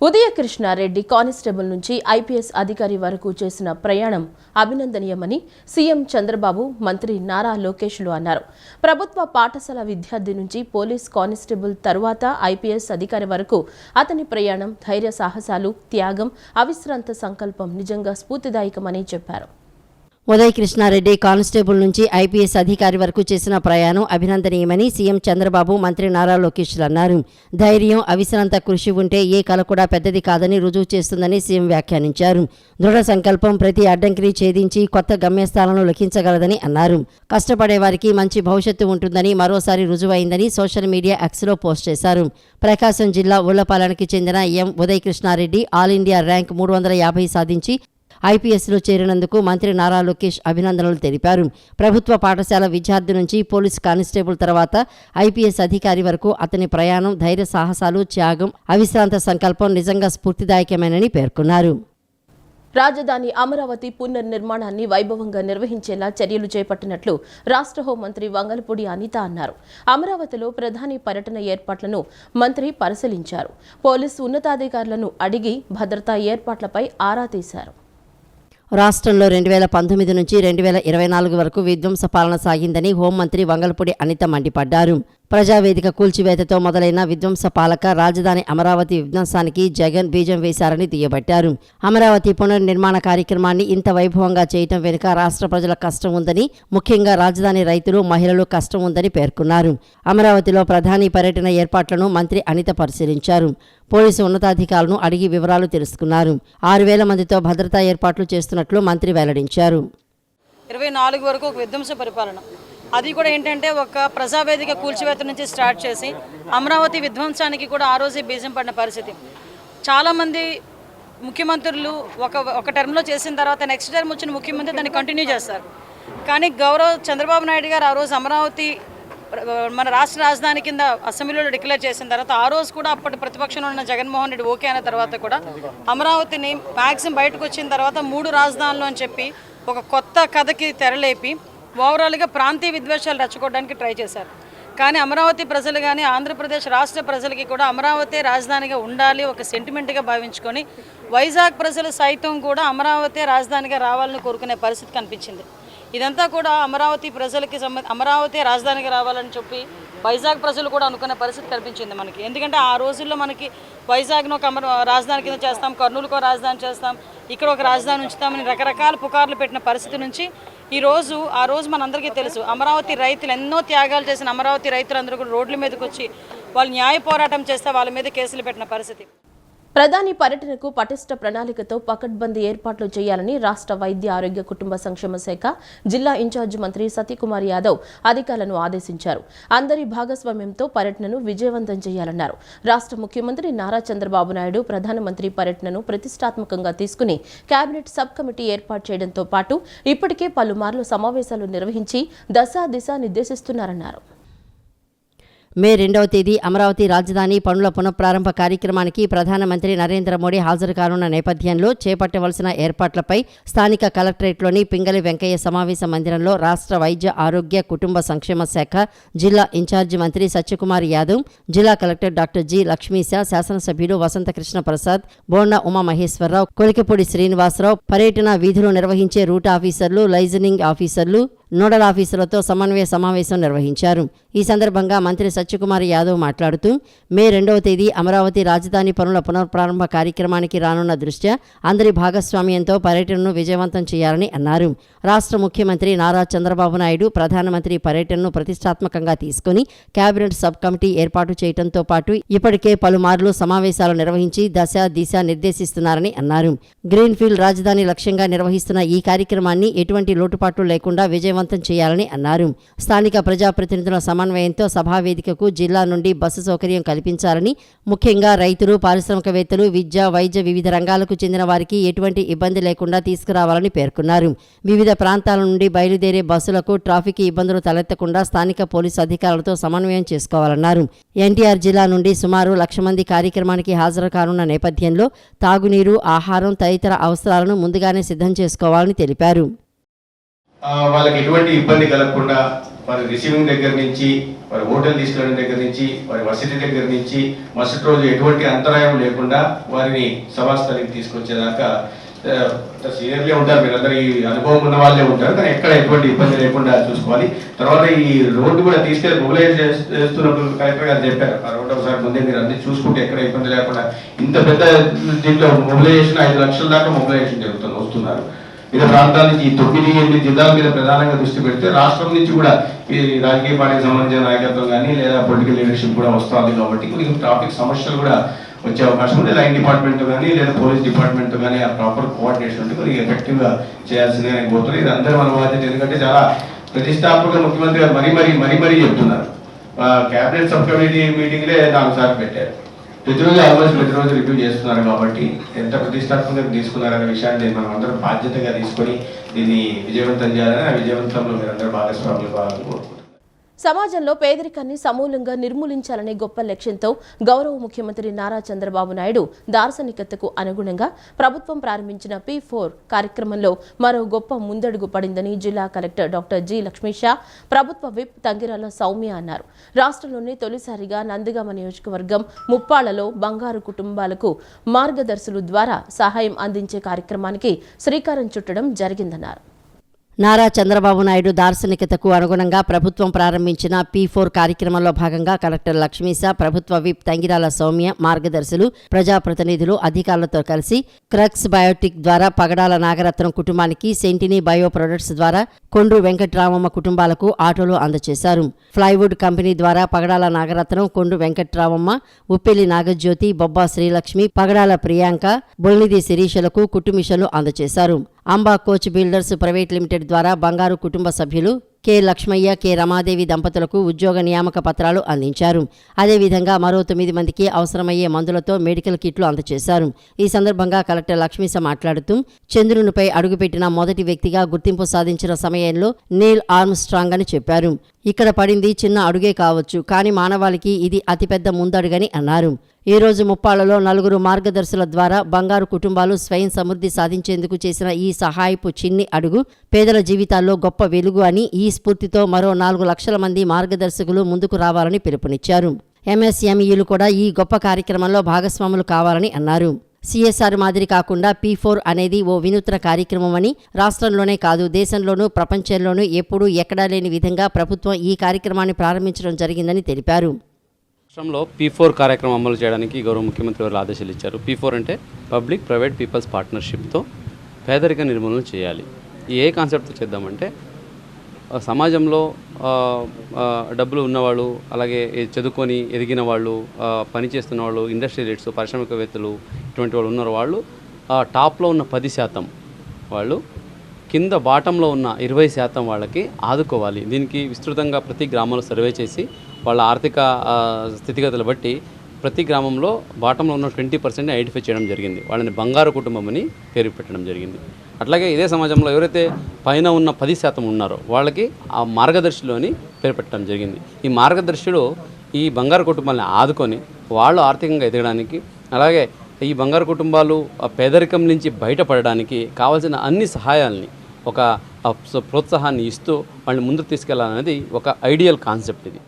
Udayakrishna Reddy constable నుంచి IPS అధికారి వరకు చేసిన ప్రయాణం అభినందనీయమని సీఎం చంద్రబాబు, మంత్రి నారా లోకేష్లు అన్నారు. ప్రభుత్వ పాఠశాల విద్యార్థి నుంచి పోలీస్ కానిస్టేబుల్ తరువాత ఐపీఎస్ అధికారి వరకు అతని ప్రయాణం ధైర్య సాహసాలు, త్యాగం, అవిశ్రాంత సంకల్పం నిజంగా స్ఫూర్తిదాయకమని చెప్పారు. ఉదయకృష్ణారెడ్డి కానిస్టేబుల్ నుంచి ఐపీఎస్ అధికారి వరకు చేసిన ప్రయాణం అభినందనీయమని సీఎం చంద్రబాబు, మంత్రి నారా లోకేష్లు అన్నారు. ధైర్యం, అవిశ్రాంత కృషి ఉంటే ఏ కల కూడా పెద్దది కాదని రుజువు చేస్తుందని సీఎం వ్యాఖ్యానించారు. దృఢ సంకల్పం ప్రతి అడ్డంకిని ఛేదించి కొత్త గమ్యస్థానాలను లెక్కించగలదని అన్నారు. కష్టపడే వారికి మంచి భవిష్యత్తు ఉంటుందని మరోసారి రుజువైందని సోషల్ మీడియా ఎక్స్లో పోస్ట్ చేశారు. ప్రకాశం జిల్లా ఉళ్లపాలెంకి చెందిన ఎం ఉదయకృష్ణారెడ్డి ఆల్ ఇండియా ర్యాంక్ 350 సాధించి ఐపీఎస్లో చేరినందుకు మంత్రి నారా లోకేష్ అభినందనలు తెలిపారు. ప్రభుత్వ పాఠశాల విద్యార్థి నుంచి పోలీస్ కానిస్టేబుల్ తర్వాత ఐపీఎస్ అధికారి వరకు అతని ప్రయాణం ధైర్య సాహసాలు, త్యాగం, అవిశ్రాంత సంకల్పం నిజంగా స్ఫూర్తిదాయకమేనని పేర్కొన్నారు. రాజధాని అమరావతి పునర్నిర్మాణాన్ని వైభవంగా నిర్వహించేలా చర్యలు చేపట్టినట్లు రాష్ట్ర హోంమంత్రి వంగలపూడి అనిత అన్నారు. అమరావతిలో ప్రధాని పర్యటన ఏర్పాట్లను మంత్రి పరిశీలించారు. పోలీసు ఉన్నతాధికారులను అడిగి భద్రతా ఏర్పాట్లపై ఆరా తీశారు. రాష్ట్రంలో 2019 నుంచి 2024 వరకు విధ్వంస పాలన సాగిందని హోంమంత్రి వంగలపూడి అనిత మండిపడ్డారు. ప్రజావేదిక కూల్చివేతతో మొదలైన విధ్వంస పాలక రాజధాని అమరావతి విధ్వంసానికి జగన్ బీజం వేశారని దుయ్యబట్టారు. అమరావతి పునర్నిర్మాణ కార్యక్రమాన్ని ఇంత వైభవంగా చేయటం వెనుక రాష్ట్ర ప్రజల కష్టం ఉందని, ముఖ్యంగా రాజధాని రైతులు, మహిళలు కష్టం ఉందని పేర్కొన్నారు. అమరావతిలో ప్రధాని పర్యటన ఏర్పాట్లను మంత్రి అనిత పరిశీలించారు. పోలీసు ఉన్నతాధికారులను అడిగి వివరాలు తెలుసుకున్నారు. 6,000 మందితో భద్రతా ఏర్పాట్లు చేస్తున్నట్లు మంత్రి వెల్లడించారు. 24 వరకు ఒక విధ్వంస పరిపాలన, అది కూడా ఏంటంటే ఒక ప్రజావేదిక కూల్చివేత నుంచి స్టార్ట్ చేసి అమరావతి విధ్వంసానికి కూడా ఆ రోజే బీజం పడిన పరిస్థితి. చాలామంది ముఖ్యమంత్రులు ఒక టర్మ్లో చేసిన తర్వాత నెక్స్ట్ టర్మ్ వచ్చిన ముఖ్యమంత్రి దాన్ని కంటిన్యూ చేస్తారు. కానీ గౌరవ చంద్రబాబు నాయుడు గారు ఆ రోజు అమరావతి మన రాష్ట్ర రాజధాని కింద అసెంబ్లీలో డిక్లేర్ చేసిన తర్వాత ఆ రోజు కూడా అప్పటి ప్రతిపక్షంలో ఉన్న జగన్మోహన్ రెడ్డి ఓకే అయిన తర్వాత కూడా అమరావతిని మ్యాక్సిమం బయటకు వచ్చిన తర్వాత 3 రాజధానులు అని చెప్పి ఒక కొత్త కథకి తెరలేపి ఓవరాల్గా ప్రాంతీయ విద్వేషాలు రెచ్చగొట్టడానికి ట్రై చేశారు. కానీ అమరావతి ప్రజలు కానీ ఆంధ్రప్రదేశ్ రాష్ట్ర ప్రజలకి కూడా అమరావతి రాజధానిగా ఉండాలి ఒక సెంటిమెంట్గా భావించుకొని వైజాగ్ ప్రజలు సైతం కూడా అమరావతి రాజధానిగా రావాలని కోరుకునే పరిస్థితి కనిపించింది. ఇదంతా కూడా అమరావతి ప్రజలకి అమరావతి రాజధానిగా రావాలని చెప్పి వైజాగ్ ప్రజలు కూడా అనుకునే పరిస్థితి కనిపించింది మనకి. ఎందుకంటే ఆ రోజుల్లో మనకి వైజాగ్ను ఒక రాజధాని కింద చేస్తాం, కర్నూలుకు ఒక రాజధాని చేస్తాం, ఇక్కడ ఒక రాజధాని ఉంచుతామని రకరకాల పుకార్లు పెట్టిన పరిస్థితి నుంచి ఆ రోజు మనందరికీ తెలుసు అమరావతి రైతులు ఎన్నో త్యాగాలు చేసిన అమరావతి రైతులందరూ కూడా రోడ్ల మీదకి వచ్చి వాళ్ళు న్యాయ పోరాటం చేస్తే వాళ్ళ మీద కేసులు పెట్టిన పరిస్థితి. ప్రధాని పర్యటనకు పటిష్ట ప్రణాళికతో పకడ్బందీ ఏర్పాట్లు చేయాలని రాష్ట్ర వైద్య ఆరోగ్య కుటుంబ సంక్షేమ శాఖ జిల్లా ఇన్ఛార్జి మంత్రి సత్యకుమార్ యాదవ్ అధికారులను ఆదేశించారు. అందరి భాగస్వామ్యంతో పర్యటనను విజయవంతం చేయాలన్నారు. రాష్ట్ర ముఖ్యమంత్రి నారా చంద్రబాబు నాయుడు ప్రధానమంత్రి పర్యటనను ప్రతిష్టాత్మకంగా తీసుకుని కేబినెట్ సబ్ కమిటీ ఏర్పాటు చేయడంతో పాటు ఇప్పటికే పలుమార్లు సమావేశాలు నిర్వహించి దిశ నిర్దేశిస్తున్నారన్నారు. మే 2వ తేదీ అమరావతి రాజధాని పనుల పునఃప్రారంభ కార్యక్రమానికి ప్రధానమంత్రి నరేంద్ర మోడీ హాజరు కానున్న నేపథ్యంలో చేపట్టవలసిన ఏర్పాట్లపై స్థానిక కలెక్టరేట్లోని పింగళి వెంకయ్య సమావేశ మందిరంలో రాష్ట్ర వైద్య ఆరోగ్య కుటుంబ సంక్షేమ శాఖ జిల్లా ఇన్ఛార్జి మంత్రి సత్యకుమార్ యాదవ్, జిల్లా కలెక్టర్ డాక్టర్ జి లక్ష్మీశా, శాసనసభ్యులు వసంతకృష్ణ ప్రసాద్, బోండా ఉమామహేశ్వరరావు, కొలికిపూడి శ్రీనివాసరావు, పర్యటన వీధులు నిర్వహించే రూట్ ఆఫీసర్లు, లైజనింగ్ ఆఫీసర్లు, నోడల్ ఆఫీసర్లతో సమన్వయ సమావేశం నిర్వహించారు. ఈ సందర్భంగా మంత్రి సత్యకుమార్ యాదవ్ మాట్లాడుతూ మే 2వ తేదీ అమరావతి రాజధాని పనుల పునఃప్రారంభ కార్యక్రమానికి రానున్న దృష్ట్యా అందరి భాగస్వామ్యంతో పర్యటనను విజయవంతం చేయాలని అన్నారు. రాష్ట్ర ముఖ్యమంత్రి నారా చంద్రబాబు నాయుడు ప్రధానమంత్రి పర్యటనను ప్రతిష్టాత్మకంగా తీసుకుని కేబినెట్ సబ్ కమిటీ ఏర్పాటు చేయడంతో పాటు ఇప్పటికే పలుమార్లు సమావేశాలు నిర్వహించి దిశ నిర్దేశిస్తున్నారని అన్నారు. గ్రీన్ఫీల్డ్ రాజధాని లక్ష్యంగా నిర్వహిస్తున్న ఈ కార్యక్రమాన్ని ఎటువంటి లోటుపాట్లు లేకుండా విజయవంతం చేయాలని అన్నారు. స్థానిక ప్రజాప్రతినిధుల సమన్వయంతో సభావేదికకు జిల్లా నుండి బస్సు సౌకర్యం కల్పించాలని, ముఖ్యంగా రైతులు, పారిశ్రామికవేత్తలు, విద్య, వైద్య వివిధ రంగాలకు చెందిన వారికి ఎటువంటి ఇబ్బంది లేకుండా తీసుకురావాలని పేర్కొన్నారు. వివిధ ప్రాంతాల నుండి బయలుదేరే బస్సులకు ట్రాఫిక్ ఇబ్బందులు తలెత్తకుండా స్థానిక పోలీసు అధికారులతో సమన్వయం చేసుకోవాలన్నారు. ఎన్టీఆర్ జిల్లా నుండి సుమారు 1,00,000 మంది కార్యక్రమానికి హాజరు కానున్న నేపథ్యంలో తాగునీరు, ఆహారం తదితర అవసరాలను ముందుగానే సిద్ధం చేసుకోవాలని తెలిపారు. వాళ్ళకి ఎటువంటి ఇబ్బంది కలగకుండా వారి రిసీవింగ్ దగ్గర నుంచి, వారి హోటల్ తీసుకెళ్ళడం దగ్గర నుంచి, వారి వసతి దగ్గర నుంచి మరుసటి రోజు ఎటువంటి అంతరాయం లేకుండా వారిని సభాస్థలికి తీసుకొచ్చేదాకా సీనియర్లే ఉంటారు, మీరందరూ ఈ అనుభవం ఉన్న వాళ్ళే ఉంటారు, కానీ ఎక్కడ ఎటువంటి ఇబ్బంది లేకుండా చూసుకోవాలి. తర్వాత ఈ రోడ్డు కూడా తీసుకెళ్ళి మొబిలైజ్ చేస్తున్నప్పుడు కలెక్టర్ గారు చెప్పారు, ఆ రోడ్డు ఒకసారి ముందే మీరు అన్ని చూసుకుంటే ఎక్కడ ఇబ్బంది లేకుండా. ఇంత పెద్ద దీంట్లో మొబిలైజేషన్ 5 లక్షల దాకా మొబిలైజేషన్ వస్తున్నారు. వివిధ ప్రాంతాల నుంచి 9-8 జిల్లాల మీద ప్రధానంగా దృష్టి పెడితే రాష్ట్రం నుంచి కూడా ఈ రాజకీయ పార్టీకి సంబంధించిన నాయకత్వం కానీ లేదా పొలిటికల్ లీడర్షిప్ కూడా వస్తుంది. కాబట్టి కొన్ని ట్రాఫిక్ సమస్యలు కూడా వచ్చే అవకాశం ఉంది. లైన్ డిపార్ట్మెంట్ కానీ లేదా పోలీస్ డిపార్ట్మెంట్ కానీ ఆ ప్రాపర్ కోఆర్డినేషన్ ఉంటే కొద్దిగా ఎఫెక్టివ్గా చేయాల్సిందే అని కోరుతున్నారు. ఇది అందరూ మన బాధ్యత. ఎందుకంటే చాలా ప్రతిష్టాత్మక ముఖ్యమంత్రి గారు మరీ చెప్తున్నారు. క్యాబినెట్ సబ్ కమిటీ మీటింగ్లే 4 సార్లు పెట్టారు. ప్రతిరోజు రివ్యూ చేస్తున్నారు. కాబట్టి ఎంత ప్రతిష్టాత్మకంగా తీసుకున్నారనే విషయాన్ని మనం అందరం బాధ్యతగా తీసుకొని దీన్ని విజయవంతం చేయాలని, ఆ విజయవంతంలో మీరందరూ భాగస్వాములు కావాలని కోరుకుంటున్నారు. సమాజంలో పేదరికాన్ని సమూలంగా నిర్మూలించాలనే గొప్ప లక్ష్యంతో గౌరవ ముఖ్యమంత్రి నారా చంద్రబాబు నాయుడు దార్శనికతకు అనుగుణంగా ప్రభుత్వం ప్రారంభించిన P4 కార్యక్రమంలో మరో గొప్ప ముందడుగు పడిందని జిల్లా కలెక్టర్ డాక్టర్ జి లక్ష్మీషా, ప్రభుత్వ విప్ తంగిరాల సౌమ్య అన్నారు. రాష్ట్రంలోనే తొలిసారిగా నందిగామ నియోజకవర్గం ముప్పాళ్లలో బంగారు కుటుంబాలకు మార్గదర్శులు ద్వారా సహాయం అందించే కార్యక్రమానికి శ్రీకారం చుట్టడం జరిగిందన్నారు. నారా చంద్రబాబు నాయుడు దార్శనికతకు అనుగుణంగా ప్రభుత్వం ప్రారంభించిన P4 కార్యక్రమంలో భాగంగా కలెక్టర్ లక్ష్మీశా, ప్రభుత్వ విప్ తంగిరాల సౌమ్య, మార్గదర్శులు, ప్రజాప్రతినిధులు, అధికారులతో కలిసి క్రక్స్ బయోటిక్ ద్వారా పగడాల నాగరత్నం కుటుంబానికి, సెంటినీ బయో ప్రొడక్ట్స్ ద్వారా కొండ్రు వెంకట్రామమ్మ కుటుంబాలకు ఆటోలు అందజేశారు. ఫ్లైవుడ్ కంపెనీ ద్వారా పగడాల నాగరత్నం, కొండ్రు వెంకట్రామమ్మ, ఉప్పెలి నాగజ్యోతి, బొబ్బా శ్రీలక్ష్మి, పగడాల ప్రియాంక, బొల్నిది శిరీషలకు కుట్టుమిషన్లు అందజేశారు. అంబా కోచ్ బిల్డర్స్ ప్రైవేట్ లిమిటెడ్ ద్వారా బంగారు కుటుంబ సభ్యులు కె లక్ష్మయ్య, కె రమాదేవి దంపతులకు ఉద్యోగ నియామక పత్రాలు అందించారు. అదేవిధంగా మరో 9 మందికి అవసరమయ్యే మందులతో మెడికల్ కిట్లు అందజేశారు. ఈ సందర్భంగా కలెక్టర్ లక్ష్మీశ మాట్లాడుతూ చంద్రునిపై అడుగుపెట్టిన మొదటి వ్యక్తిగా గుర్తింపు సాధించిన సమయంలో నీల్ ఆర్మ్స్ట్రాంగ్ అని చెప్పారు. ఇక్కడ పడింది చిన్న అడుగే కావచ్చు, కానీ మానవాళికి ఇది అతిపెద్ద ముందడుగని అన్నారు. ఈ రోజు ముప్పాళ్లలో 4 మార్గదర్శుల ద్వారా బంగారు కుటుంబాలు స్వయం సమృద్ధి సాధించేందుకు చేసిన ఈ సహాయపు చిన్ని అడుగు పేదల జీవితాల్లో గొప్ప వెలుగు అని, ఈ స్ఫూర్తితో మరో 4 లక్షల మంది మార్గదర్శకులు ముందుకు రావాలని పిలుపునిచ్చారు. ఎంఎస్ఎంఈలు కూడా ఈ గొప్ప కార్యక్రమంలో భాగస్వాములు కావాలని అన్నారు. సిఎస్ఆర్ మాదిరి కాకుండా P4 అనేది ఓ వినూత్న కార్యక్రమమని, రాష్ట్రంలోనే కాదు దేశంలోనూ ప్రపంచంలోనూ ఎప్పుడూ ఎక్కడా లేని విధంగా ప్రభుత్వం ఈ కార్యక్రమాన్ని ప్రారంభించడం జరిగిందని తెలిపారు. రాష్ట్రంలో P4 కార్యక్రమం అమలు చేయడానికి గౌరవ ముఖ్యమంత్రి వారు ఆదేశాలు ఇచ్చారు. P4 అంటే పబ్లిక్ ప్రైవేట్ పీపుల్స్ పార్ట్నర్షిప్తో పేదరిక నిర్మూలన చేయాలి. ఏ కాన్సెప్ట్తో చేద్దామంటే సమాజంలో డబ్బులు ఉన్నవాళ్ళు, అలాగే చదువుకొని ఎదిగిన వాళ్ళు, పనిచేస్తున్న వాళ్ళు, ఇండస్ట్రియలిస్ట్స్, పారిశ్రామికవేత్తలు, ఇటువంటి వాళ్ళు ఉన్నారు. వాళ్ళు టాప్లో ఉన్న 10% వాళ్ళు, కింద బాటంలో ఉన్న 20% వాళ్ళకి ఆదుకోవాలి. దీనికి విస్తృతంగా ప్రతి గ్రామంలో సర్వే చేసి వాళ్ళ ఆర్థిక స్థితిగతులు బట్టి ప్రతి గ్రామంలో బాటంలో ఉన్న 20% ఐడెంటిఫై చేయడం జరిగింది. వాళ్ళని బంగారు కుటుంబం అని పేరు పెట్టడం జరిగింది. అట్లాగే ఇదే సమాజంలో ఎవరైతే పైన ఉన్న 10% ఉన్నారో వాళ్ళకి ఆ మార్గదర్శిలో అని పేరు పెట్టడం జరిగింది. ఈ మార్గదర్శులు ఈ బంగారు కుటుంబాలను ఆదుకొని వాళ్ళు ఆర్థికంగా ఎదగడానికి, అలాగే ఈ బంగారు కుటుంబాలు పేదరికం నుంచి బయటపడడానికి కావాల్సిన అన్ని సహాయాల్ని, ఒక ప్రోత్సాహాన్ని ఇస్తూ వాళ్ళని ముందుకు తీసుకెళ్లాలనేది ఒక ఐడియల్ కాన్సెప్ట్ ఇది.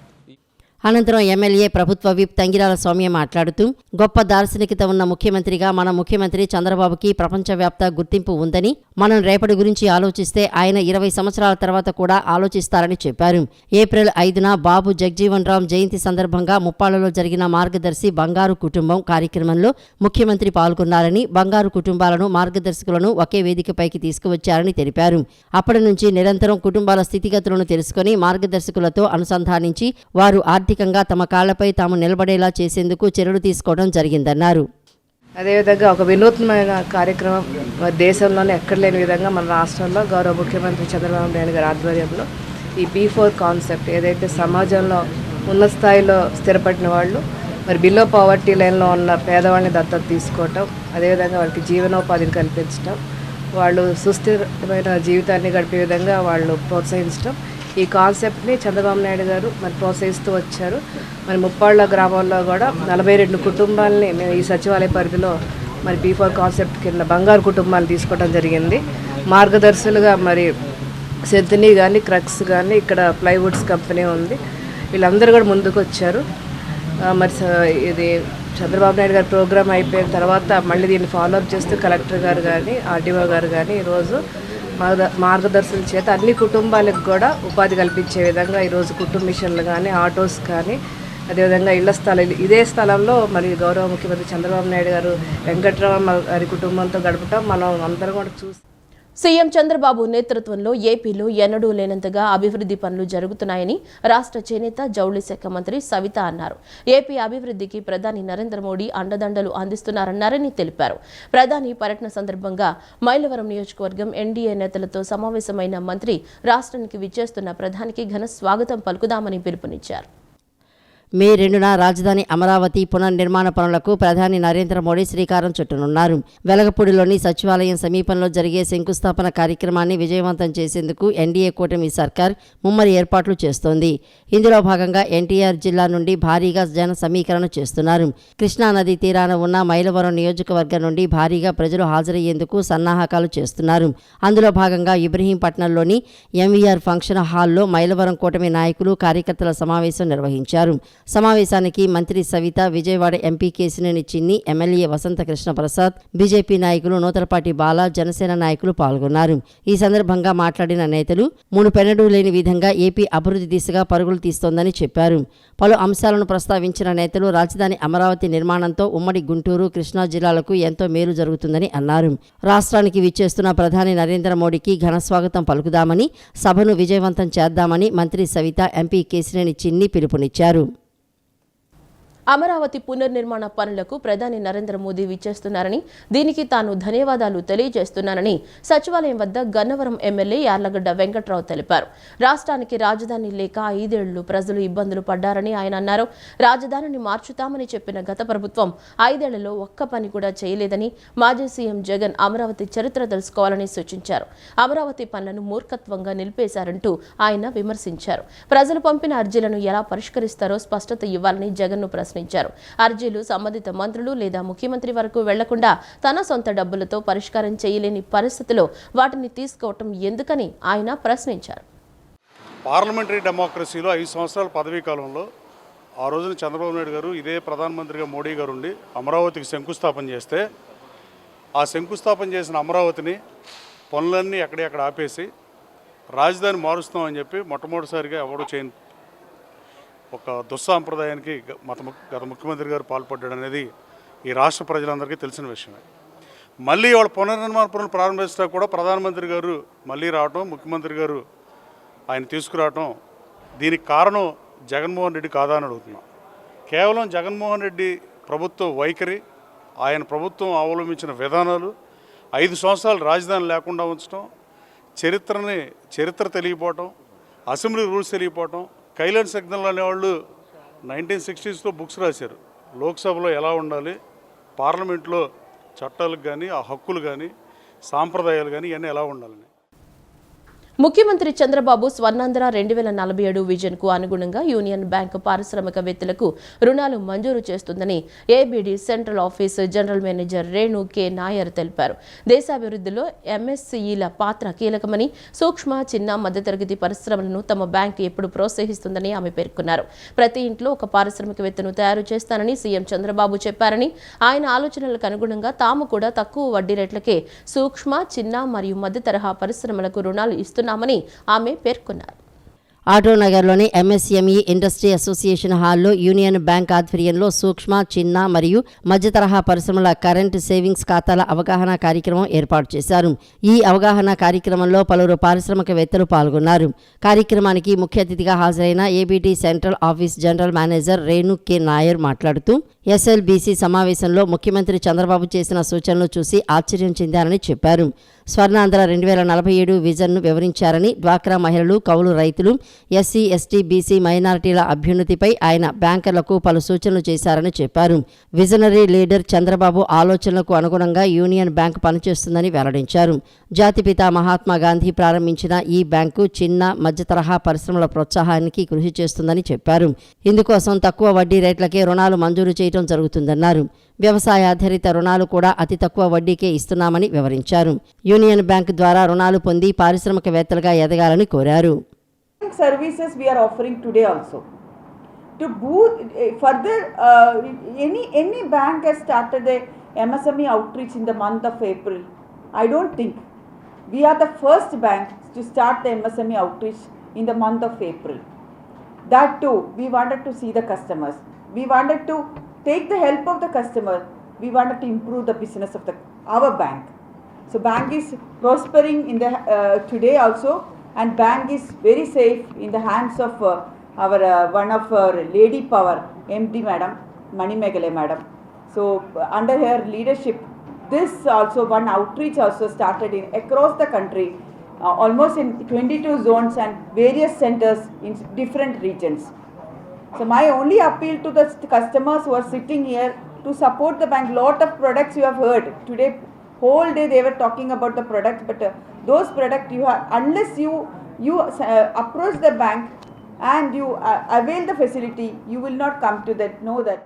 అనంతరం ఎమ్మెల్యే ప్రభుత్వ విప్ తంగిరాల సౌమ్య మాట్లాడుతూ గొప్ప దార్శనికత ఉన్న ముఖ్యమంత్రిగా మన ముఖ్యమంత్రి చంద్రబాబుకి ప్రపంచవ్యాప్త గుర్తింపు ఉందని, మనం రేపటి గురించి ఆలోచిస్తే ఆయన 20 సంవత్సరాల తర్వాత కూడా ఆలోచిస్తారని చెప్పారు. ఏప్రిల్ 5న బాబు జగ్జీవన్ రామ్ జయంతి సందర్భంగా ముప్పాళ్లలో జరిగిన మార్గదర్శి బంగారు కుటుంబం కార్యక్రమంలో ముఖ్యమంత్రి పాల్గొన్నారని, బంగారు కుటుంబాలను, మార్గదర్శకులను ఒకే వేదికపైకి తీసుకువచ్చారని తెలిపారు. అప్పటి నుంచి నిరంతరం కుటుంబాల స్థితిగతులను తెలుసుకుని మార్గదర్శకులతో అనుసంధానించి వారు ఆర్థికంగా తమ కాళ్లపై తాము నిలబడేలా చేసేందుకు చర్యలు తీసుకోవడం జరిగిందన్నారు. అదేవిధంగా ఒక వినూత్నమైన కార్యక్రమం దేశంలోనే ఎక్కడ లేని విధంగా మన రాష్ట్రంలో గౌరవ ముఖ్యమంత్రి చంద్రబాబు నాయుడు గారి ఆధ్వర్యంలో ఈ P4 కాన్సెప్ట్ ఏదైతే సమాజంలో ఉన్న స్థాయిలో స్థిరపడిన వాళ్ళు, మరి బిలో పావర్టీ లైన్లో ఉన్న పేదవాళ్ళని దత్తత తీసుకోవటం, అదేవిధంగా వాళ్ళకి జీవనోపాధిని కల్పించడం, వాళ్ళు సుస్థిరమైన జీవితాన్ని గడిపే విధంగా వాళ్ళు ప్రోత్సహించడం, ఈ కాన్సెప్ట్ని చంద్రబాబు నాయుడు గారు మరి ప్రోత్సహిస్తూ వచ్చారు. మరి ముప్పాళ్ల గ్రామంలో కూడా 42 కుటుంబాలని మేము ఈ సచివాలయ పరిధిలో మరి P4 కాన్సెప్ట్ కింద బంగారు కుటుంబాలు తీసుకోవడం జరిగింది. మార్గదర్శులుగా మరి సెంతినీ కానీ క్రక్స్ కానీ ఇక్కడ ప్లైవుడ్స్ కంపెనీ ఉంది, వీళ్ళందరూ కూడా ముందుకు వచ్చారు. మరి ఇది చంద్రబాబు నాయుడు గారి ప్రోగ్రామ్ అయిపోయిన తర్వాత మళ్ళీ దీన్ని ఫాలోఅప్ చేస్తూ కలెక్టర్ గారు కానీ ఆర్డీఓ గారు కానీ ఈరోజు మార్గదర్శనం చేత అన్ని కుటుంబాలకు కూడా ఉపాధి కల్పించే విధంగా ఈరోజు కుటుంబ మిషన్లు కానీ ఆటోస్ కానీ అదేవిధంగా ఇళ్ల స్థలాలు ఇదే స్థలంలో మరి గౌరవ ముఖ్యమంత్రి చంద్రబాబు నాయుడు గారు వెంకట్రామ గారి కుటుంబంతో గడపటం మనం అందరం కూడా చూసి సీఎం చంద్రబాబు నేతృత్వంలో ఏపీలో ఎన్నడూ లేనంతగా అభివృద్ధి పనులు జరుగుతున్నాయని రాష్ట్ర చేనేత జౌళి శాఖ మంత్రి సవిత అన్నారు. ఏపీ అభివృద్ధికి ప్రధాని నరేంద్ర మోడీ అండదండలు అందిస్తున్నారన్నారని తెలిపారు. ప్రధాని పర్యటన సందర్భంగా మైలవరం నియోజకవర్గం ఎన్డీఏ నేతలతో సమావేశమైన మంత్రి రాష్ట్రానికి విచ్చేస్తున్న ప్రధానికి ఘన స్వాగతం పలుకుదామని పిలుపునిచ్చారు. మే 2న రాజధాని అమరావతి పునర్నిర్మాణ పనులకు ప్రధాని నరేంద్ర మోడీ శ్రీకారం చుట్టనున్నారు. వెలగపూడిలోని సచివాలయం సమీపంలో జరిగే శంకుస్థాపన కార్యక్రమాన్ని విజయవంతం చేసేందుకు ఎన్డీఏ కూటమి సర్కార్ ముమ్మరి ఏర్పాట్లు చేస్తోంది. ఇందులో భాగంగా ఎన్టీఆర్ జిల్లా నుండి భారీగా జన సమీకరణ చేస్తున్నారు. కృష్ణానది తీరాన ఉన్న మైలవరం నియోజకవర్గం నుండి భారీగా ప్రజలు హాజరయ్యేందుకు సన్నాహకాలు చేస్తున్నారు. అందులో భాగంగా ఇబ్రహీంపట్నంలోని ఎంవీఆర్ ఫంక్షన్ హాల్లో మైలవరం కూటమి నాయకులు కార్యకర్తల సమావేశం నిర్వహించారు. సమావేశానికి మంత్రి సవిత, విజయవాడ ఎంపీ కేశినేని చిన్ని, ఎమ్మెల్యే వసంత కృష్ణ ప్రసాద్, బీజేపీ నాయకులు నూతలపాటి బాల, జనసేన నాయకులు పాల్గొన్నారు. ఈ సందర్భంగా మాట్లాడిన నేతలు మునుపెన్నడూ లేని విధంగా ఏపీ అభివృద్ధి దిశగా పరుగులు తీస్తోందని చెప్పారు. పలు అంశాలను ప్రస్తావించిన నేతలు రాజధాని అమరావతి నిర్మాణంతో ఉమ్మడి గుంటూరు, కృష్ణా జిల్లాలకు ఎంతో మేలు జరుగుతుందని అన్నారు. రాష్ట్రానికి విచ్చేస్తున్న ప్రధాని నరేంద్ర మోడీకి ఘనస్వాగతం పలుకుదామని, సభను విజయవంతం చేద్దామని మంత్రి సవిత, ఎంపీ కేశినేని చిన్ని పిలుపునిచ్చారు. అమరావతి పునర్నిర్మాణ పనులకు ప్రధాని నరేంద్ర మోదీ విచ్చేస్తున్నారని, దీనికి తాను ధన్యవాదాలు తెలియజేస్తున్నానని సచివాలయం వద్ద గన్నవరం ఎమ్మెల్యే యార్లగడ్డ వెంకట్రావు తెలిపారు. రాష్ట్రానికి రాజధాని లేక 5 ఏళ్లు ప్రజలు ఇబ్బందులు పడ్డారని ఆయన అన్నారు. రాజధానిని మార్చుతామని చెప్పిన గత ప్రభుత్వం 5 ఏళ్లలో ఒక్క పని కూడా చేయలేదని, మాజీ సీఎం జగన్ అమరావతి చరిత్ర తెలుసుకోవాలని సూచించారు. అమరావతి పనులను మూర్ఖత్వంగా నిలిపేశారంటూ ఆయన విమర్శించారు. ప్రజలు పంపిన అర్జీలను ఎలా పరిష్కరిస్తారో స్పష్టత ఇవ్వాలని జగన్ను ప్రశ్నించారు. అర్జీలు సంబంధిత మంత్రులు లేదా ముఖ్యమంత్రి వరకు వెళ్లకుండా తన సొంత డబ్బులతో పరిష్కారం చేయలేని పరిస్థితిలో వాటిని తీసుకోవటం ఎందుకని ఆయన ప్రశ్నించారు. పార్లమెంటరీ డెమోక్రసీలో 5 సంవత్సరాల పదవీ కాలంలో ఆ రోజున చంద్రబాబు నాయుడు గారు ఇదే ప్రధానమంత్రిగా మోడీ గారు ఉండి అమరావతికి శంకుస్థాపన చేస్తే, ఆ శంకుస్థాపన చేసిన అమరావతిని పనులన్నీ ఎక్కడెక్కడ ఆపేసి రాజధాని మారుస్తామని చెప్పి మొట్టమొదటిసారిగా ఎవరు చేయని ఒక దుస్సాంప్రదాయానికి గత ముఖ్యమంత్రి గారు పాల్పడ్డాడు అనేది ఈ రాష్ట్ర ప్రజలందరికీ తెలిసిన విషయమే. మళ్ళీ వాళ్ళ పునర్నిర్మాణ పనులు ప్రారంభించడం కూడా ప్రధానమంత్రి గారు మళ్ళీ రావటం, ముఖ్యమంత్రి గారు ఆయన తీసుకురావటం, దీనికి కారణం జగన్మోహన్ రెడ్డి కాదా అని అడుగుతున్నాం. కేవలం జగన్మోహన్ రెడ్డి ప్రభుత్వ వైఖరి, ఆయన ప్రభుత్వం అవలంబించిన విధానాలు, 5 సంవత్సరాలు రాజధాని లేకుండా ఉంచడం, చరిత్ర తెలియపోవటం, అసెంబ్లీ రూల్స్ తెలియపోవటం. కైలాన్ సిగ్నల్ అనేవాళ్ళు 1960s బుక్స్ రాశారు. లోక్సభలో ఎలా ఉండాలి, పార్లమెంట్లో చట్టాలకు కానీ ఆ హక్కులు కానీ సాంప్రదాయాలు కానీ ఇవన్నీ ఎలా ఉండాలని. ముఖ్యమంత్రి చంద్రబాబు స్వర్ణాంధ్ర 2047 విజన్ కు అనుగుణంగా యూనియన్ బ్యాంక్ పారిశ్రామికవేత్తలకు రుణాలు మంజూరు చేస్తుందని ABD central office general manager Renu K Nair తెలిపారు. దేశాభివృద్ధిలో ఎంఎస్సీఈల పాత్ర కీలకమని, సూక్ష్మ, చిన్న, మధ్యతరగతి పరిశ్రమలను తమ బ్యాంక్ ఎప్పుడు ప్రోత్సహిస్తుందని ఆమె పేర్కొన్నారు. ప్రతి ఇంట్లో ఒక పారిశ్రామికవేత్తను తయారు చేస్తానని సీఎం చంద్రబాబు చెప్పారని, ఆయన ఆలోచనలకు అనుగుణంగా తాము కూడా తక్కువ వడ్డీ రేట్లకే సూక్ష్మ, చిన్న మరియు మధ్య తరహా పరిశ్రమలకు రుణాలు ఇస్తున్నామని ఆమె పేర్కొన్నారు. ఆటోనగర్లోని ఎంఎస్ఎంఈ ఇండస్ట్రీ అసోసియేషన్ హాల్లో యూనియన్ బ్యాంక్ ఆధ్వర్యంలో సూక్ష్మ, చిన్న మరియు మధ్య తరహా పరిశ్రమల కరెంట్ సేవింగ్స్ ఖాతాల అవగాహన కార్యక్రమం ఏర్పాటు చేశారు. ఈ అవగాహన కార్యక్రమంలో పలువురు పారిశ్రామికవేత్తలు పాల్గొన్నారు. కార్యక్రమానికి ముఖ్య అతిథిగా హాజరైన ABT central office general manager Renu K Nair మాట్లాడుతూ, ఎస్ఎల్బీసీ సమావేశంలో ముఖ్యమంత్రి చంద్రబాబు చేసిన సూచనలు చూసి ఆశ్చర్యం చెందారని చెప్పారు. స్వర్ణాంధ్ర 2047 విజన్ను వివరించారని, డ్వాక్రా మహిళలు, కౌలు రైతులు, ఎస్సీ, ఎస్టీ, బీసీ, మైనారిటీల అభ్యున్నతిపై ఆయన బ్యాంకర్లకు పలు సూచనలు చేశారని చెప్పారు. విజనరీ లీడర్ చంద్రబాబు ఆలోచనలకు అనుగుణంగా యూనియన్ బ్యాంక్ పనిచేస్తుందని వెల్లడించారు. జాతిపిత మహాత్మా గాంధీ ప్రారంభించిన ఈ బ్యాంకు చిన్న, మధ్య తరహా పరిశ్రమల ప్రోత్సాహానికి కృషి చేస్తుందని చెప్పారు. ఇందుకోసం తక్కువ వడ్డీ రేట్లకే రుణాలు మంజూరు చేయడం చేయడం జరుగుతుందన్నారు. వ్యవసాయాధారిత రుణాలు కూడా అతి తక్కువ వడ్డీకే ఇస్తున్నామని వివరించారు. యూనియన్ బ్యాంక్ ద్వారా రుణాలు పొంది పారిశ్రామికవేత్తలుగా ఎదగాలని కోరారు. Services we are offering today also. To boost further, any bank has started a MSME outreach in the month of April. I don't think we are the first bank to start the MSME outreach in the month of April. That too, we wanted to see the customers. We wanted to take the help of the customer. We wanted to improve the business of our bank. So bank is prospering in the today also, and bank is very safe in the hands of our one of our lady power MD madam Mani Megale madam. So under her leadership, this also one outreach also started in across the country, almost in 22 zones and various centers in different regions. So my only appeal to the customers who are sitting here to support the bank. Lot of products you have heard today, whole day they were talking about the products, but those products you have, unless you approach the bank and you avail the facility, you will not come to that, know that.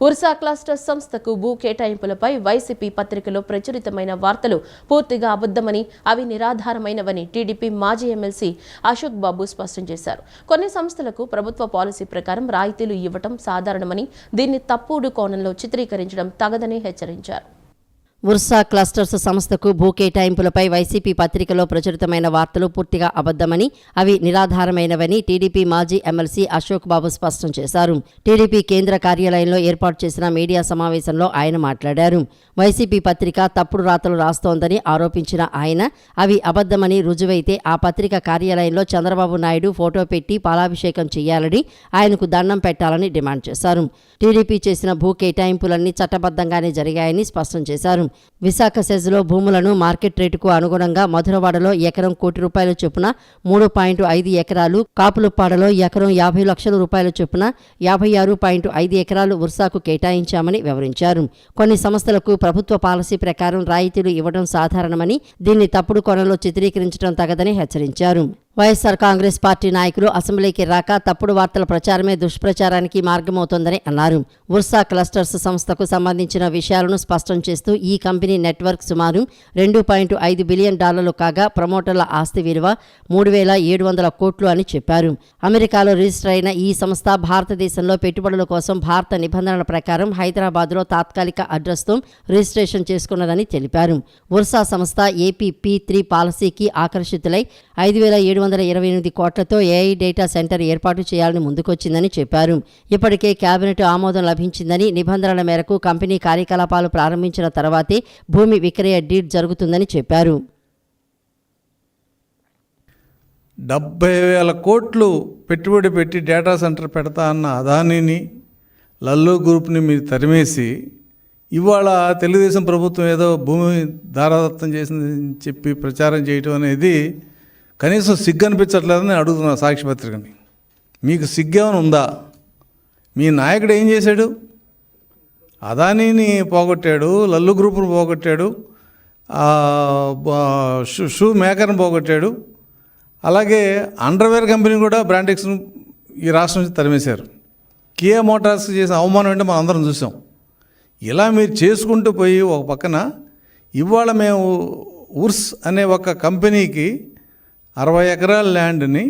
Ursa cluster సంస్థకు భూ కేటాయింపులపై YCP పత్రికలో ప్రచురితమైన వార్తలు పూర్తిగా అబద్ధమని, అవి నిరాధారమైనవని TDP మాజీ MLC Ashok బాబు స్పష్టం చేశారు. కొన్ని సంస్థలకు ప్రభుత్వ పాలసీ ప్రకారం రాయితీలు ఇవ్వటం సాధారణమని, దీన్ని తప్పుడు కోణంలో చిత్రీకరించడం తగదని హెచ్చరించారు. ఉర్సా క్లస్టర్స్ సంస్థకు భూ కేటాయింపులపై వైసీపీ పత్రికలో ప్రచురితమైన వార్తలు పూర్తిగా అబద్ధమని, అవి నిరాధారమైనవని టీడీపీ మాజీ ఎమ్మెల్సీ అశోక్ బాబు స్పష్టం చేశారు. టీడీపీ కేంద్ర కార్యాలయంలో ఏర్పాటు చేసిన మీడియా సమావేశంలో ఆయన మాట్లాడారు. వైసీపీ పత్రిక తప్పుడు రాతలు రాస్తోందని ఆరోపించిన ఆయన, అవి అబద్ధమని రుజువైతే ఆ పత్రిక కార్యాలయంలో చంద్రబాబు నాయుడు ఫోటో పెట్టి పాలాభిషేకం చేయాలని, ఆయనకు దండం పెట్టాలని డిమాండ్ చేశారు. టీడీపీ చేసిన భూ కేటాయింపులన్నీ చట్టబద్ధంగానే జరిగాయని స్పష్టం చేశారు. విశాఖ సెజ్లో భూములను మార్కెట్ రేటుకు అనుగుణంగా మధురవాడలో ఎకరం ₹1,00,00,000 చొప్పున 3.5 ఎకరాలు, కాపులుప్పాడలో ఎకరం ₹50 లక్షల చొప్పున 56.5 ఎకరాలు ఉర్సాకు కేటాయించామని వివరించారు. కొన్ని సంస్థలకు ప్రభుత్వ పాలసీ ప్రకారం రాయితీలు ఇవ్వడం సాధారణమని, దీన్ని తప్పుడు కోణంలో చిత్రీకరించడం తగదని హెచ్చరించారు. వైఎస్ఆర్ కాంగ్రెస్ పార్టీ నాయకులు అసెంబ్లీకి రాక తప్పుడు వార్తల ప్రచారమే దుష్ప్రచారానికి మార్గమవుతోందని అన్నారు. ఉర్సా క్లస్టర్స్ సంస్థకు సంబంధించిన విషయాలను స్పష్టం చేస్తూ ఈ కంపెనీ నెట్వర్క్ సుమారు $2.5 బిలియన్ కాగా ప్రమోటర్ల ఆస్తి విలువ 3,700 కోట్లు అని చెప్పారు. అమెరికాలో రిజిస్టర్ అయిన ఈ సంస్థ భారతదేశంలో పెట్టుబడుల కోసం భారత నిబంధనల ప్రకారం హైదరాబాద్లో తాత్కాలిక అడ్రస్తో రిజిస్ట్రేషన్ చేసుకున్నదని తెలిపారు. ఉర్సా సంస్థ ఏపీ P3 పాలసీకి ఆకర్షితులై 5,728 కోట్లతో ఏఐ డేటా సెంటర్ ఏర్పాటు చేయాలని ముందుకొచ్చిందని చెప్పారు. ఇప్పటికే కేబినెట్ ఆమోదం లభించిందని, నిబంధనల మేరకు కంపెనీ కార్యకలాపాలు ప్రారంభించిన తర్వాతే భూమి విక్రయ డీడ్ జరుగుతుందని చెప్పారు. 70,000 కోట్లు పెట్టుబడి పెట్టి డేటా సెంటర్ పెడతా అన్న అదానీని, లల్లు గ్రూప్ని మీరు తరిమేసి ఇవాళ తెలుగుదేశం ప్రభుత్వం ఏదో భూమి దారాదత్తం చేసిందని చెప్పి ప్రచారం చేయటం అనేది కనీసం సిగ్గు అనిపించట్లేదని అడుగుతున్నా సాక్షిపత్రికని. మీకు సిగ్గేమైనా ఉందా? మీ నాయకుడు ఏం చేశాడు? అదానీని పోగొట్టాడు, లల్లు గ్రూపును పోగొట్టాడు, షూ మేకర్ని పోగొట్టాడు, అలాగే అండర్వేర్ కంపెనీ కూడా బ్రాండెక్స్ను ఈ రాష్ట్రం నుంచి తరిమేశారు. కియా మోటార్స్కి చేసిన అవమానం అంటే మనం అందరం చూసాం. ఇలా మీరు చేసుకుంటూ పోయి ఒక పక్కన ఇవాళ మేము ఉర్స్ అనే ఒక కంపెనీకి 60 ఎకరాల ల్యాండ్ని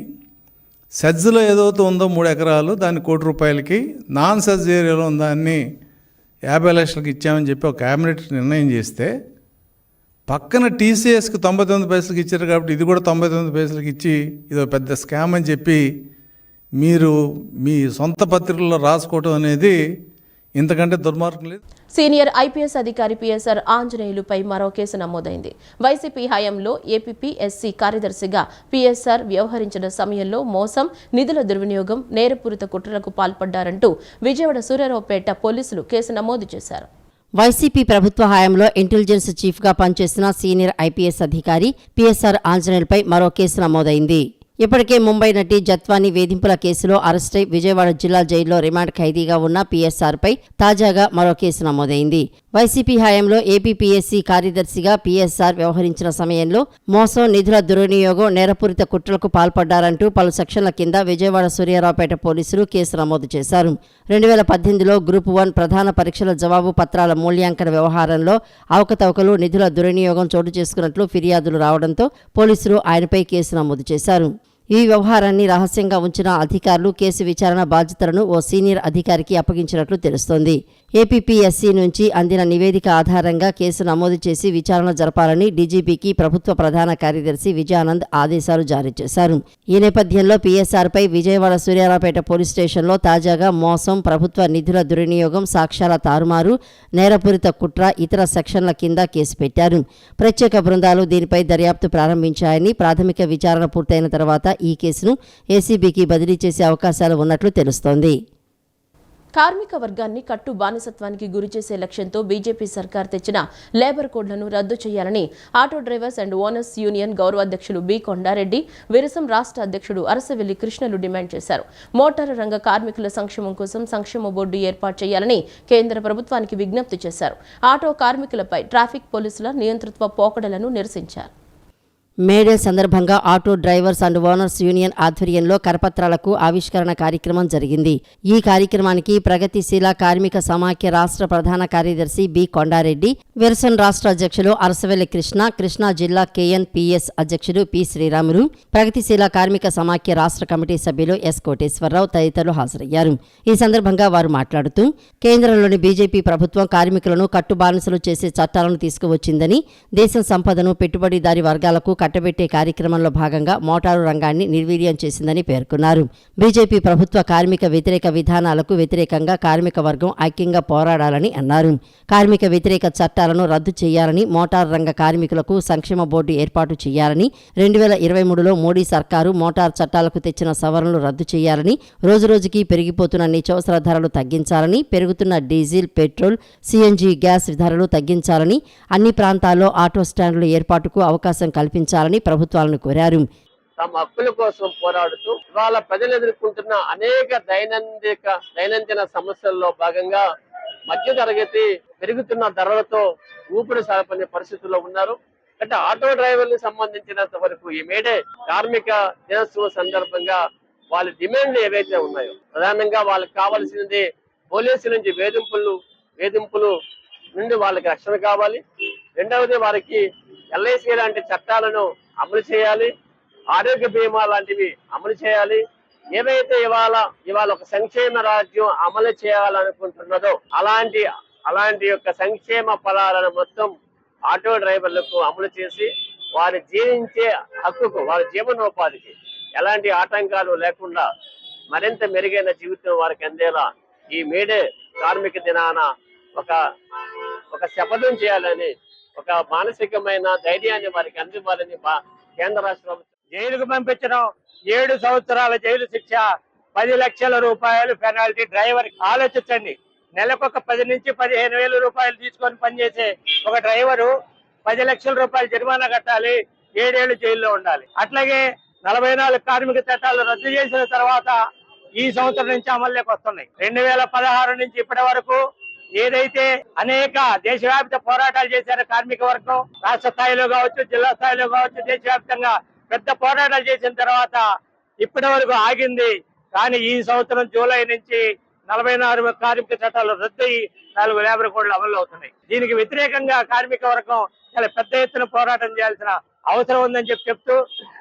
సెజ్లో ఏదైతే ఉందో 3 ఎకరాలు దాన్ని ₹1,00,00,000కి, నాన్ సెజ్ ఏరియాలో ఉన్న దాన్ని 50 లక్షలకి ఇచ్చామని చెప్పి ఒక క్యాబినెట్ నిర్ణయం చేస్తే, పక్కన టీసీఎస్కి 99 పైసలకి ఇచ్చారు కాబట్టి ఇది కూడా 99 పైసలకి ఇచ్చి ఇదో పెద్ద స్కామ్ అని చెప్పి మీరు మీ సొంత పత్రికల్లో రాసుకోవడం అనేది ఇంతకంటే దుర్మార్గం లేదు. సీనియర్ ఐపీఎస్ అధికారి పిఎస్ఆర్ ఆంజనేయులుపై మరో కేసు నమోదైంది. వైసీపీ హయాంలో ఏపీఎస్సీ కార్యదర్శిగా పిఎస్ఆర్ వ్యవహరించిన సమయంలో మోసం, నిధుల దుర్వినియోగం, నేరపూరిత కుట్రలకు పాల్పడ్డారంటూ విజయవాడ సూర్యారావుపేట పోలీసులు కేసు నమోదు చేశారు. వైసీపీ ప్రభుత్వ హయాంలో ఇంటెలిజెన్స్ చీఫ్గా పనిచేసిన సీనియర్ ఐపీఎస్ అధికారి పిఎస్ఆర్ ఆంజనేయులపై మరో కేసు నమోదైంది. ఇప్పటికే ముంబై నటి జత్వానీ వేధింపుల కేసులో అరెస్టై విజయవాడ జిల్లా జైల్లో రిమాండ్ ఖైదీగా ఉన్న పిఎస్ఆర్పై తాజాగా మరో కేసు నమోదైంది. వైసీపీ హయాంలో ఏపీపీఎస్సీ కార్యదర్శిగా పీఎస్ఆర్ వ్యవహరించిన సమయంలో మోసం, నిధుల దుర్వినియోగం, నేరపూరిత కుట్రలకు పాల్పడ్డారంటూ పలు సెక్షన్ల కింద విజయవాడ సూర్యారావుపేట పోలీసులు కేసు నమోదు చేశారు. 2018లో గ్రూప్ 1 ప్రధాన పరీక్షల జవాబు పత్రాల మూల్యాంకన వ్యవహారంలో అవకతవకలు, నిధుల దుర్వినియోగం చోటు చేసుకున్నట్లు ఫిర్యాదులు రావడంతో పోలీసులు ఆయనపై కేసు నమోదు చేశారు. ఈ వ్యవహారాన్ని రహస్యంగా ఉంచిన అధికారులు కేసు విచారణ బాధ్యతలను ఓ సీనియర్ అధికారికి అప్పగించినట్లు తెలుస్తోంది. ఏపీపీఎస్సీ నుంచి అందిన నివేదిక ఆధారంగా కేసు నమోదు చేసి విచారణ జరపాలని డీజీపీకి ప్రభుత్వ ప్రధాన కార్యదర్శి విజయానంద్ ఆదేశాలు జారీ చేశారు. ఈ నేపథ్యంలో పీఎస్ఆర్పై విజయవాడ సూర్యారావుపేట పోలీస్ స్టేషన్లో తాజాగా మోసం, ప్రభుత్వ నిధుల దుర్వినియోగం, సాక్ష్యాల తారుమారు, నేరపూరిత కుట్ర, ఇతర సెక్షన్ల కింద కేసు పెట్టారు. ప్రత్యేక బృందాలు దీనిపై దర్యాప్తు ప్రారంభించాయని, ప్రాథమిక విచారణ పూర్తయిన తర్వాత ఈ కేసును ఏసీబీకి బదిలీ చేసే అవకాశాలు ఉన్నట్లు తెలుస్తోంది. కార్మిక వర్గాన్ని కట్టు బానిసత్వానికి గురిచేసే లక్ష్యంతో బీజేపీ సర్కార్ తెచ్చిన లేబర్ కోడ్లను రద్దు చేయాలని auto drivers and owners union గౌరవ అధ్యక్షులు బి కొండారెడ్డి, విరసం రాష్ట్ర అధ్యక్షుడు అరసవెల్లి కృష్ణలు డిమాండ్ చేశారు. మోటారు రంగ కార్మికుల సంక్షేమం కోసం సంక్షేమ బోర్డు ఏర్పాటు చేయాలని కేంద్ర ప్రభుత్వానికి విజ్ఞప్తి చేశారు. ఆటో కార్మికులపై ట్రాఫిక్ పోలీసుల నియంతృత్వ పోకడలను నిరసించారు. మేడే సందర్భంగా auto drivers and owners union ఆధ్వర్యంలో కరపత్రాలకు ఆవిష్కరణ కార్యక్రమం జరిగింది. ఈ కార్యక్రమానికి ప్రగతిశీల కార్మిక సమాఖ్య రాష్ట్ర ప్రధాన కార్యదర్శి బి కొండారెడ్డి, విరసన్ రాష్ట్ర అధ్యక్షులు అరసవెల్లి కృష్ణా జిల్లా కేఎన్పీఎస్ అధ్యక్షుడు పి శ్రీరాములు, ప్రగతిశీల కార్మిక సమాఖ్య రాష్ట్ర కమిటీ సభ్యులు ఎస్ కోటేశ్వరరావు తదితరులు హాజరయ్యారు. ఈ సందర్భంగా వారు మాట్లాడుతూ కేంద్రంలోని బీజేపీ ప్రభుత్వం కార్మికులను కట్టుబానిసలు చేసే చట్టాలను తీసుకువచ్చిందని, దేశం సంపదను పెట్టుబడిదారీ వర్గాలకు కట్టబెట్టే కార్యక్రమంలో భాగంగా మోటారు రంగాన్ని నిర్వీర్యం చేసిందని పేర్కొన్నారు. బీజేపీ ప్రభుత్వ కార్మిక వ్యతిరేక విధానాలకు వ్యతిరేకంగా కార్మిక వర్గం ఐక్యంగా పోరాడాలని అన్నారు. కార్మిక వ్యతిరేక చట్టాలను రద్దు చేయాలని, మోటారు రంగ కార్మికులకు సంక్షేమ బోర్డు ఏర్పాటు చేయాలని, 2023లో మోడీ సర్కారు మోటారు చట్టాలకు తెచ్చిన సవరణలు రద్దు చేయాలని, రోజురోజుకి పెరిగిపోతున్న నిత్యావసర ధరలు తగ్గించాలని, పెరుగుతున్న డీజిల్, పెట్రోల్, సీఎన్జీ గ్యాస్ ధరలు తగ్గించాలని, అన్ని ప్రాంతాల్లో ఆటో స్టాండ్ల ఏర్పాటుకు అవకాశం కల్పించాలని ప్రభుత్వాలను కోరారు. తమ హక్కుల కోసం పోరాడుతూ ఇవాళ ప్రజలు ఎదుర్కొంటున్న అనేక దైనందిన సమస్యల్లో భాగంగా మధ్య తరగతి పెరుగుతున్న ధరలతో ఊపిరి సాగపడే పరిస్థితుల్లో ఉన్నారు. అంటే ఆటో డ్రైవర్లకు సంబంధించినంత వరకు ఈ మేడే కార్మిక దినోత్సవం సందర్భంగా వాళ్ళ డిమాండ్లు ఏవైతే ఉన్నాయో, ప్రధానంగా వాళ్ళకి కావాల్సినది పోలీసుల నుంచి వేధింపులు నుండి వాళ్ళకి రక్షణ కావాలి. రెండవది వారికి ఎల్ఐసి లాంటి చట్టాలను అమలు చేయాలి, ఆరోగ్య బీమా లాంటివి అమలు చేయాలి. ఏవైతే ఇవాళ ఒక సంక్షేమ రాజ్యం అమలు చేయాలనుకుంటున్నదో అలాంటి యొక్క సంక్షేమ ఫలాలను మొత్తం ఆటో డ్రైవర్లకు అమలు చేసి వారి జీవించే హక్కుకు, వారి జీవనోపాధికి ఎలాంటి ఆటంకాలు లేకుండా మరింత మెరుగైన జీవితం వారికి అందేలా ఈ మేడే కార్మిక దినాన ఒక శపథం చేయాలని, ఒక మానసికమైన ధైర్యాన్ని వారికి అందివ్వాలని కేంద్ర రాష్ట్ర ప్రభుత్వం. జైలుకు పంపించడం, 7 సంవత్సరాల జైలు శిక్ష, 10 లక్షల రూపాయలు పెనాల్టీ డ్రైవర్. ఆలోచించండి, నెలకొక 10 నుంచి 15,000 రూపాయలు తీసుకొని పనిచేసే ఒక డ్రైవరు 10 లక్షల రూపాయలు జరిమానా కట్టాలి, 7 ఏళ్లు జైల్లో ఉండాలి. అట్లాగే 44 కార్మిక చట్టాలు రద్దు చేసిన తర్వాత ఈ సంవత్సరం నుంచి అమల్లోకి వస్తున్నాయి. 2016 నుంచి ఇప్పటి వరకు ఏదైతే అనేక దేశవ్యాప్త పోరాటాలు చేశారో కార్మిక వర్గం, రాష్ట్ర స్థాయిలో కావచ్చు, జిల్లా స్థాయిలో కావచ్చు, దేశవ్యాప్తంగా పెద్ద పోరాటాలు చేసిన తర్వాత ఇప్పటి వరకు ఆగింది. కానీ ఈ సంవత్సరం జూలై నుంచి 44 కార్మిక చట్టాలు రద్దయి 4 లేబర్ కోడ్లు అమలు అవుతున్నాయి. దీనికి వ్యతిరేకంగా కార్మిక వర్గం చాలా పెద్ద ఎత్తున పోరాటం చేయాల్సిన అవసరం ఉందని చెప్తూ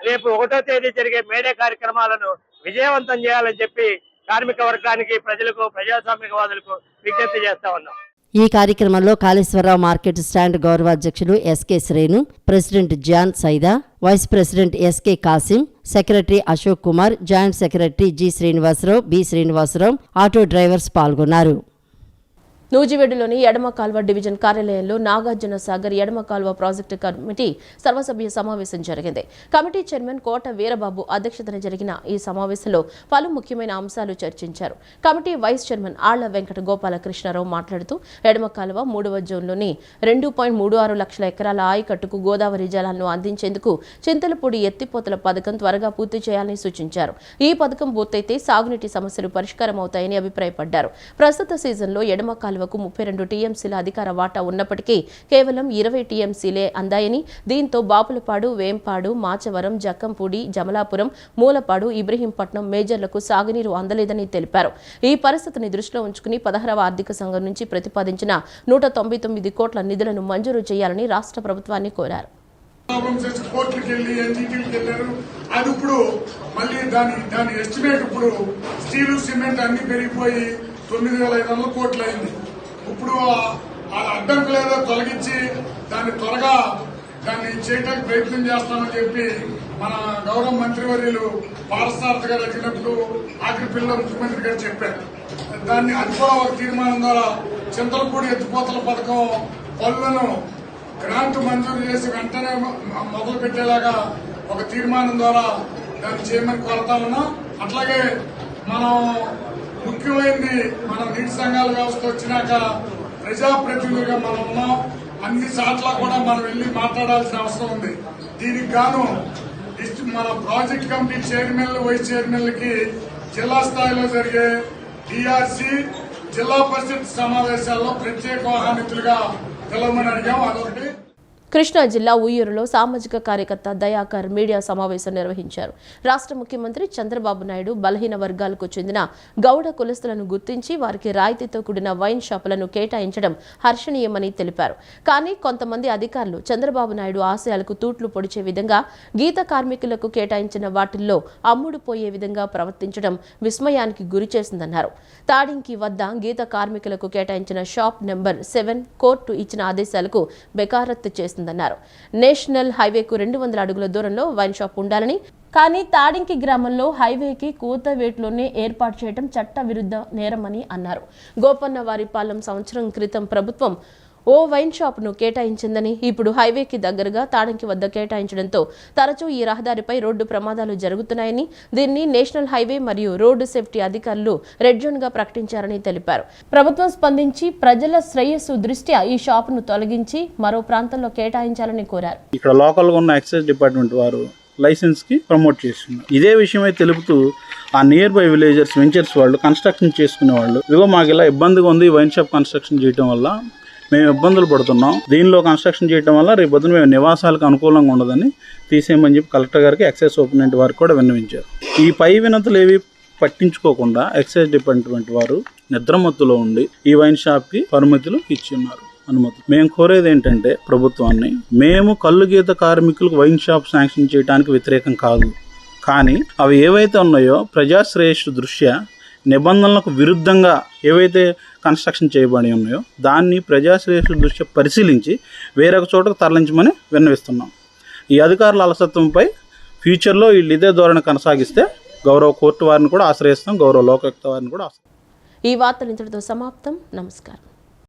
రేపు 1వ తేదీ జరిగే మేడే కార్యక్రమాలను విజయవంతం చేయాలని చెప్పి కార్మిక వర్గానికి, ప్రజలకు, ప్రజాస్వామికవాదులకు విజ్ఞప్తి చేస్తా ఉన్నాం. ఈ కార్యక్రమంలో కాళేశ్వరరావు మార్కెట్ స్టాండ్ గౌరవ అధ్యక్షులు SK Srenu, president John Saida, vice president SK Kasim, secretary Ashok Kumar, joint secretary G Srinivasarao, B Srinivasarao, auto drivers పాల్గొన్నారు. నూజివేడులోని ఎడమ కాల్వ డివిజన్ కార్యాలయంలో నాగార్జున సాగర్ ఎడమ కాల్వ ప్రాజెక్టు కమిటీ సర్వసభ్య సమావేశం జరిగింది. కమిటీ చైర్మన్ కోట వీరబాబు అధ్యక్షతన జరిగిన ఈ సమావేశంలో పలు ముఖ్యమైన అంశాలు చర్చించారు. కమిటీ వైస్ చైర్మన్ ఆళ్ల వెంకట గోపాలకృష్ణారావు మాట్లాడుతూ ఎడమ కాల్వ 3వ జోన్లోని 2.36 లక్షల ఎకరాల ఆయకట్టుకు గోదావరి జలాలను అందించేందుకు చింతలపూడి ఎత్తిపోతల పథకం త్వరగా పూర్తి చేయాలని సూచించారు. ఈ పథకం పూర్తయితే సాగునీటి సమస్యలు పరిష్కారం అవుతాయని అభిప్రాయపడ్డారు. ప్రస్తుత సీజన్లో ఎడమ కాల్వ కాలువకు 32 టీఎంసీల అధికార వాటా ఉన్నప్పటికీ కేవలం 20 టీఎంసీలే అందాయని, దీంతో బాపులపాడు, వేంపాడు, మాచవరం, జక్కంపూడి, జమలాపురం, మూలపాడు, ఇబ్రహీంపట్నం మేజర్లకు సాగునీరు అందలేదని తెలిపారు. ఈ పరిస్థితిని దృష్టిలో ఉంచుకుని 16వ ఆర్థిక సంఘం నుంచి ప్రతిపాదించిన 199 కోట్ల నిధులను మంజూరు చేయాలని రాష్ట్ర ప్రభుత్వాన్ని కోరారు. కోర్టులకు వెళ్ళి ఎన్జిటీలకు వెళ్ళారు. అది ఇప్పుడు మళ్ళీ దాని ఎస్టిమేట్ ఇప్పుడు స్టీలు, సిమెంట్ అన్ని పెరిగిపోయి 9,500 కోట్లు అయింది. ఇప్పుడు అడ్డంకులు ఏదో తొలగించి దాన్ని త్వరగా చేయడానికి ప్రయత్నం చేస్తామని చెప్పి మన గౌరవ మంత్రివర్యులు పారసారథి గారు వచ్చినప్పుడు ఆఖరి పిల్లల ముఖ్యమంత్రి గారు చెప్పారు. అది కూడా ఒక తీర్మానం ద్వారా చింతలపూడి ఎత్తిపోతల పథకం పనులను గ్రాంట్ మంజూరు చేసి వెంటనే మొదలు పెట్టేలాగా ఒక తీర్మానం ద్వారా దాన్ని చేయమని కోరుతా ఉన్నాం. అట్లాగే మనం ముఖ్యమైనది మన నీటి సంఘాల వ్యవస్థ వచ్చినాక ప్రజాప్రతినిధులుగా మనం ఉన్నాం. అన్ని చోట్ల కూడా మనం వెళ్లి మాట్లాడాల్సిన అవసరం ఉంది. దీనికి గాను మన ప్రాజెక్ట్ కమిటీ చైర్మన్లు, వైస్ చైర్మన్లకి జిల్లా స్థాయిలో జరిగే డిఆర్సి, జిల్లా పరిషత్ సమావేశాల్లో ప్రత్యేక ఆహ్వానితులుగా తెలవమని అడిగాం. అదొకటి. కృష్ణా జిల్లా ఉయ్యూరులో సామాజిక కార్యకర్త దయాకర్ మీడియా సమావేశం నిర్వహించారు. రాష్ట్ర ముఖ్యమంత్రి చంద్రబాబు నాయుడు బలహీన వర్గాలకు చెందిన గౌడ కులస్తులను గుర్తించి వారికి రాయితీతో కూడిన వైన్ షాపులను కేటాయించడం హర్షణీయమని తెలిపారు. కానీ కొంతమంది అధికారులు చంద్రబాబు నాయుడు ఆశయాలకు తూట్లు పొడిచే విధంగా గీత కార్మికులకు కేటాయించిన వాటిల్లో అమ్ముడు పోయే విధంగా ప్రవర్తించడం విస్మయానికి గురి చేసిందన్నారు. తాడింకి వద్ద గీత కార్మికులకు కేటాయించిన షాప్ నెంబర్ 7 కోర్టు ఇచ్చిన ఆదేశాలకు బెకారత్తు చేసిందన్నారు. నేషనల్ హైవేకు 200 అడుగుల దూరంలో వైన్ షాప్ ఉండాలని, కానీ తాడింకి గ్రామంలో హైవేకి కూతవేట్లోనే ఏర్పాటు చేయడం చట్ట విరుద్ధ నేరమని అన్నారు. గోపన్నవారిపాలెం సంవత్సరం క్రితం ప్రభుత్వం ఓ వైన్ షాప్ను కేటాయించిందని, ఇప్పుడు హైవేకి దగ్గరగా తాడంకి వద్ద కేటాయించడంతో తరచూ ఈ రహదారిపై రోడ్డు ప్రమాదాలు జరుగుతున్నాయని, దీన్ని నేషనల్ హైవే మరియు రోడ్డు సేఫ్టీ అధికారులు రెడ్ జోన్గా ప్రకటించారని తెలిపారు. ప్రభుత్వం స్పందించి ప్రజల శ్రేయస్సు దృష్ట్యా ఈ షాపును తొలగించి మరో ప్రాంతంలో కేటాయించాలని కోరారు. ఇక్కడ లోకల్గా ఉన్న ఎక్సైజ్ డిపార్ట్మెంట్ వారు లైసెన్స్ కి ప్రమోట్ చేస్తున్నారు. ఇదే విషయమై తెలుపుతూ ఆ నియర్ బై విలేజర్స్, వెంచర్స్ వాళ్ళు కన్స్ట్రక్షన్ చేసుకునే వాళ్ళు, ఇదిగో మాకు ఇలా ఇబ్బందిగా ఉంది వైన్ షాప్ కన్స్ట్రక్షన్ చేయడం వల్ల మేము ఇబ్బందులు పడుతున్నాం, దీనిలో కన్స్ట్రక్షన్ చేయడం వల్ల రేపు పొద్దున మేము నివాసాలకు అనుకూలంగా ఉండదని తీసేయమని చెప్పి కలెక్టర్ గారికి, ఎక్సైజ్ సూపరింటెండెంట్ వారికి కూడా విన్నవించారు. ఈ పై వినతులు ఏవి పట్టించుకోకుండా ఎక్సైజ్ డిపార్ట్మెంట్ వారు నిద్రమత్తులో ఉండి ఈ వైన్ షాప్కి పరిమితులు ఇచ్చి ఉన్నారు. అనుమతి మేము కోరేది ఏంటంటే ప్రభుత్వాన్ని, మేము కళ్ళు గీత కార్మికులకు వైన్ షాప్ శాంక్షన్ చేయడానికి వ్యతిరేకం కాదు, కానీ అవి ఏవైతే ఉన్నాయో ప్రజాశ్రేయస్సు దృష్ట్యా నిబంధనలకు విరుద్ధంగా ఏవైతే కన్స్ట్రక్షన్ చేయబడి ఉన్నాయో దాన్ని ప్రజాశ్రేయస్సు దృష్ట్యా పరిశీలించి వేరొక చోటకు తరలించమని విన్నవిస్తున్నాం. ఈ అధికారుల అలసత్వంపై ఫ్యూచర్లో వీళ్ళు ఇదే ధోరణి కొనసాగిస్తే గౌరవ కోర్టు వారిని కూడా ఆశ్రయిస్తాం, గౌరవ లోకాయుక్త వారిని కూడా ఆశ్రయిస్తాం. ఈ వార్తలు ఇంతటితో సమాప్తం. నమస్కారం.